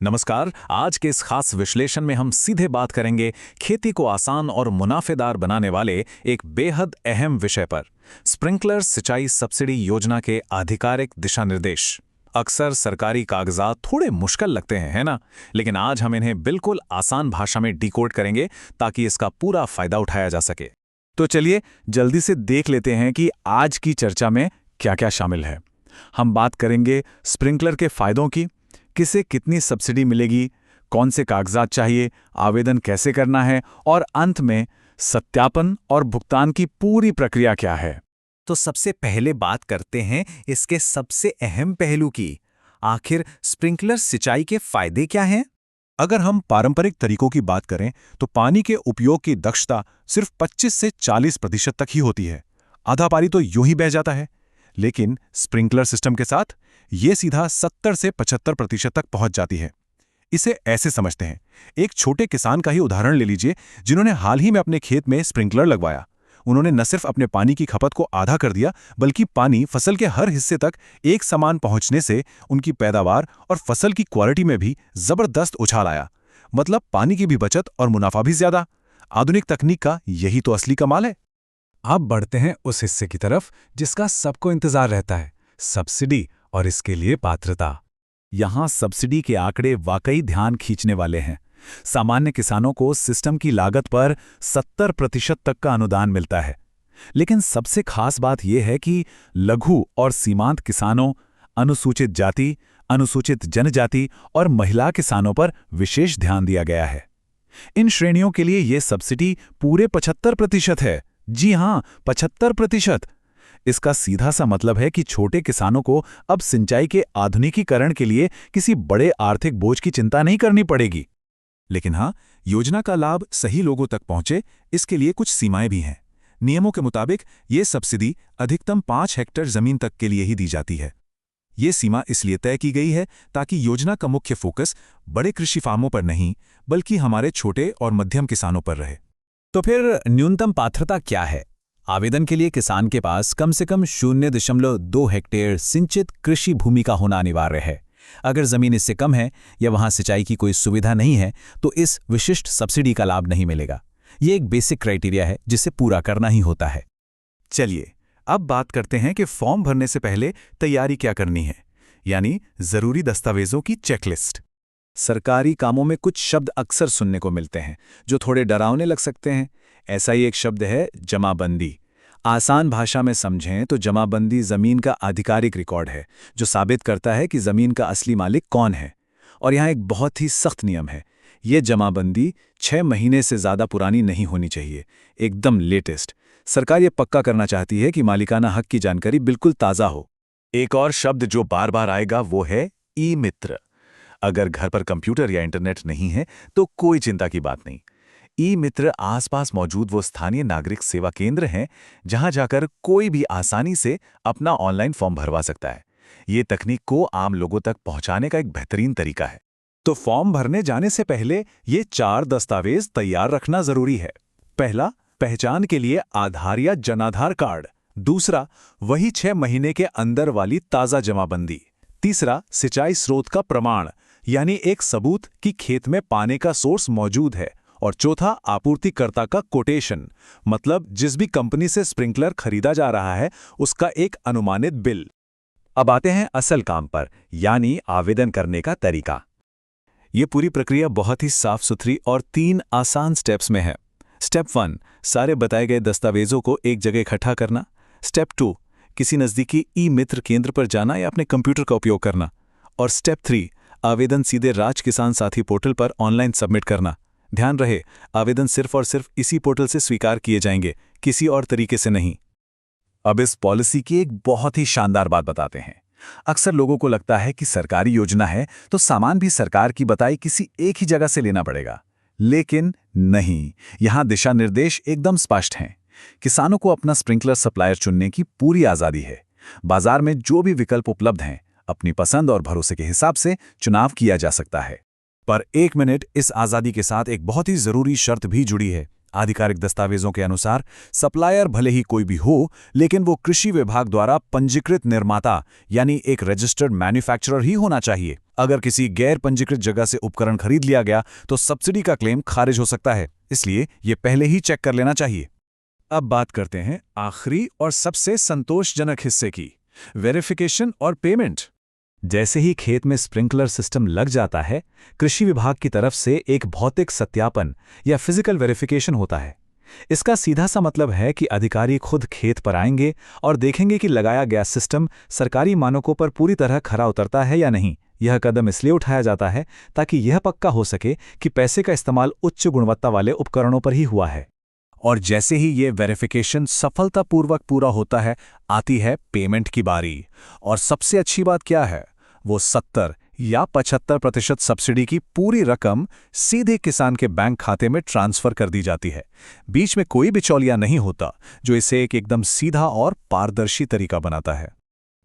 नमस्कार। आज के इस खास विश्लेषण में हम सीधे बात करेंगे खेती को आसान और मुनाफेदार बनाने वाले एक बेहद अहम विषय पर, स्प्रिंकलर सिंचाई सब्सिडी योजना के आधिकारिक दिशा निर्देश। अक्सर सरकारी कागजात थोड़े मुश्किल लगते हैं, है ना? लेकिन आज हम इन्हें बिल्कुल आसान भाषा में डिकोड करेंगे ताकि इसका पूरा फायदा उठाया जा सके। तो चलिए जल्दी से देख लेते हैं कि आज की चर्चा में क्या क्या शामिल है। हम बात करेंगे स्प्रिंकलर के फायदों की, किसे कितनी सब्सिडी मिलेगी, कौन से कागजात चाहिए, आवेदन कैसे करना है और अंत में सत्यापन और भुगतान की पूरी प्रक्रिया क्या है। तो सबसे पहले बात करते हैं इसके सबसे अहम पहलू की। आखिर स्प्रिंकलर सिंचाई के फायदे क्या हैं? अगर हम पारंपरिक तरीकों की बात करें तो पानी के उपयोग की दक्षता सिर्फ 25 से 40% तक ही होती है। आधा पानी तो यूं ही बह जाता है। लेकिन स्प्रिंकलर सिस्टम के साथ ये सीधा 70 से 75% तक पहुंच जाती है। इसे ऐसे समझते हैं, एक छोटे किसान का ही उदाहरण ले लीजिए जिन्होंने हाल ही में अपने खेत में स्प्रिंकलर लगवाया। उन्होंने न सिर्फ अपने पानी की खपत को आधा कर दिया, बल्कि पानी फसल के हर हिस्से तक एक समान पहुंचने से उनकी पैदावार और फसल की क्वालिटी में भी जबरदस्त उछाल आया। मतलब पानी की भी बचत और मुनाफा भी ज्यादा। आधुनिक तकनीक का यही तो असली कमाल है। अब बढ़ते हैं उस हिस्से की तरफ जिसका सबको इंतजार रहता है, सब्सिडी और इसके लिए पात्रता। यहां सब्सिडी के आंकड़े वाकई ध्यान खींचने वाले हैं। सामान्य किसानों को सिस्टम की लागत पर 70% तक का अनुदान मिलता है। लेकिन सबसे खास बात यह है कि लघु और सीमांत किसानों, अनुसूचित जाति, अनुसूचित जनजाति और महिला किसानों पर विशेष ध्यान दिया गया है। इन श्रेणियों के लिए यह सब्सिडी पूरे 75% है। जी हां, 75%। इसका सीधा सा मतलब है कि छोटे किसानों को अब सिंचाई के आधुनिकीकरण के लिए किसी बड़े आर्थिक बोझ की चिंता नहीं करनी पड़ेगी। लेकिन हाँ, योजना का लाभ सही लोगों तक पहुंचे, इसके लिए कुछ सीमाएं भी हैं। नियमों के मुताबिक ये सब्सिडी अधिकतम 5 हेक्टेयर जमीन तक के लिए ही दी जाती है। ये सीमा इसलिए तय की गई है ताकि योजना का मुख्य फोकस बड़े कृषि फार्मों पर नहीं, बल्कि हमारे छोटे और मध्यम किसानों पर रहे। तो फिर न्यूनतम पात्रता क्या है? आवेदन के लिए किसान के पास कम से कम 0.2 हेक्टेयर सिंचित कृषि भूमि का होना अनिवार्य है। अगर जमीन इससे कम है या वहां सिंचाई की कोई सुविधा नहीं है तो इस विशिष्ट सब्सिडी का लाभ नहीं मिलेगा। ये एक बेसिक क्राइटेरिया है जिसे पूरा करना ही होता है। चलिए अब बात करते हैं कि फॉर्म भरने से पहले तैयारी क्या करनी है, यानी जरूरी दस्तावेजों की चेकलिस्ट। सरकारी कामों में कुछ शब्द अक्सर सुनने को मिलते हैं जो थोड़े डरावने लग सकते हैं। ऐसा ही एक शब्द है जमाबंदी। आसान भाषा में समझें तो जमाबंदी जमीन का आधिकारिक रिकॉर्ड है जो साबित करता है कि जमीन का असली मालिक कौन है। और यहाँ एक बहुत ही सख्त नियम है, ये जमाबंदी 6 महीने से ज्यादा पुरानी नहीं होनी चाहिए, एकदम लेटेस्ट। सरकार ये पक्का करना चाहती है कि मालिकाना हक की जानकारी बिल्कुल ताज़ा हो। एक और शब्द जो बार बार आएगा वो है ई मित्र। अगर घर पर कंप्यूटर या इंटरनेट नहीं है तो कोई चिंता की बात नहीं। ई मित्र आसपास मौजूद वो स्थानीय नागरिक सेवा केंद्र हैं जहां जाकर कोई भी आसानी से अपना ऑनलाइन फॉर्म भरवा सकता है। ये तकनीक को आम लोगों तक पहुंचाने का एक बेहतरीन तरीका है। तो फॉर्म भरने जाने से पहले ये 4 दस्तावेज तैयार रखना जरूरी है। पहला, पहचान के लिए आधार या जनाधार कार्ड। दूसरा, वही 6 महीने के अंदर वाली ताज़ा जमाबंदी। तीसरा, सिंचाई स्रोत का प्रमाण, यानी एक सबूत कि खेत में पानी का सोर्स मौजूद है। और चौथा, आपूर्तिकर्ता का कोटेशन, मतलब जिस भी कंपनी से स्प्रिंकलर खरीदा जा रहा है उसका एक अनुमानित बिल। अब आते हैं असल काम पर, यानी आवेदन करने का तरीका। ये पूरी प्रक्रिया बहुत ही साफ सुथरी और 3 आसान स्टेप्स में है। स्टेप 1, सारे बताए गए दस्तावेजों को एक जगह इकट्ठा करना। स्टेप 2, किसी नज़दीकी ई मित्र केंद्र पर जाना या अपने कंप्यूटर का उपयोग करना। और स्टेप 3, आवेदन सीधे राज किसान साथी पोर्टल पर ऑनलाइन सबमिट करना। ध्यान रहे, आवेदन सिर्फ और सिर्फ इसी पोर्टल से स्वीकार किए जाएंगे, किसी और तरीके से नहीं। अब इस पॉलिसी की एक बहुत ही शानदार बात बताते हैं। अक्सर लोगों को लगता है कि सरकारी योजना है तो सामान भी सरकार की बताई किसी एक ही जगह से लेना पड़ेगा। लेकिन नहीं, यहां दिशा निर्देश एकदम स्पष्ट हैं। किसानों को अपना स्प्रिंकलर सप्लायर चुनने की पूरी आज़ादी है। बाजार में जो भी विकल्प उपलब्ध हैं, अपनी पसंद और भरोसे के हिसाब से चुनाव किया जा सकता है। पर एक मिनट, इस आज़ादी के साथ एक बहुत ही ज़रूरी शर्त भी जुड़ी है। आधिकारिक दस्तावेजों के अनुसार सप्लायर भले ही कोई भी हो, लेकिन वो कृषि विभाग द्वारा पंजीकृत निर्माता यानी एक रजिस्टर्ड मैन्युफैक्चरर ही होना चाहिए। अगर किसी गैर पंजीकृत जगह से उपकरण खरीद लिया गया तो सब्सिडी का क्लेम खारिज हो सकता है, इसलिए ये पहले ही चेक कर लेना चाहिए। अब बात करते हैं आखिरी और सबसे संतोषजनक हिस्से की, वेरिफिकेशन और पेमेंट। जैसे ही खेत में स्प्रिंकलर सिस्टम लग जाता है, कृषि विभाग की तरफ से एक भौतिक सत्यापन या फिजिकल वेरिफिकेशन होता है। इसका सीधा सा मतलब है कि अधिकारी खुद खेत पर आएंगे और देखेंगे कि लगाया गया सिस्टम सरकारी मानकों पर पूरी तरह खरा उतरता है या नहीं। यह कदम इसलिए उठाया जाता है ताकि यह पक्का हो सके कि पैसे का इस्तेमाल उच्च गुणवत्ता वाले उपकरणों पर ही हुआ है। और जैसे ही ये वेरिफिकेशन सफलतापूर्वक पूरा होता है, आती है पेमेंट की बारी। और सबसे अच्छी बात क्या है, वो 70 या 75% सब्सिडी की पूरी रकम सीधे किसान के बैंक खाते में ट्रांसफर कर दी जाती है। बीच में कोई बिचौलिया नहीं होता, जो इसे एक एकदम सीधा और पारदर्शी तरीका बनाता है।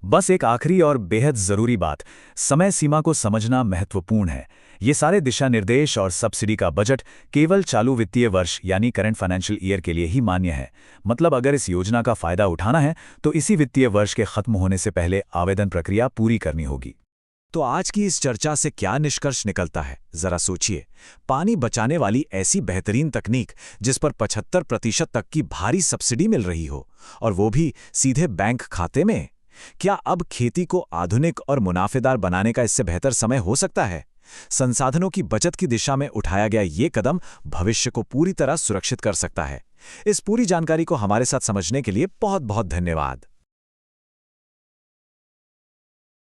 बस एक आखिरी और बेहद जरूरी बात, समय सीमा को समझना महत्वपूर्ण है। ये सारे दिशा निर्देश और सब्सिडी का बजट केवल चालू वित्तीय वर्ष यानी करंट फाइनेंशियल ईयर के लिए ही मान्य है। मतलब अगर इस योजना का फायदा उठाना है तो इसी वित्तीय वर्ष के खत्म होने से पहले आवेदन प्रक्रिया पूरी करनी होगी। तो आज की इस चर्चा से क्या निष्कर्ष निकलता है, जरा सोचिए। पानी बचाने वाली ऐसी बेहतरीन तकनीक जिस पर 75% तक की भारी सब्सिडी मिल रही हो, और वो भी सीधे बैंक खाते में। क्या अब खेती को आधुनिक और मुनाफेदार बनाने का इससे बेहतर समय हो सकता है? संसाधनों की बचत की दिशा में उठाया गया ये कदम भविष्य को पूरी तरह सुरक्षित कर सकता है। इस पूरी जानकारी को हमारे साथ समझने के लिए बहुत बहुत धन्यवाद।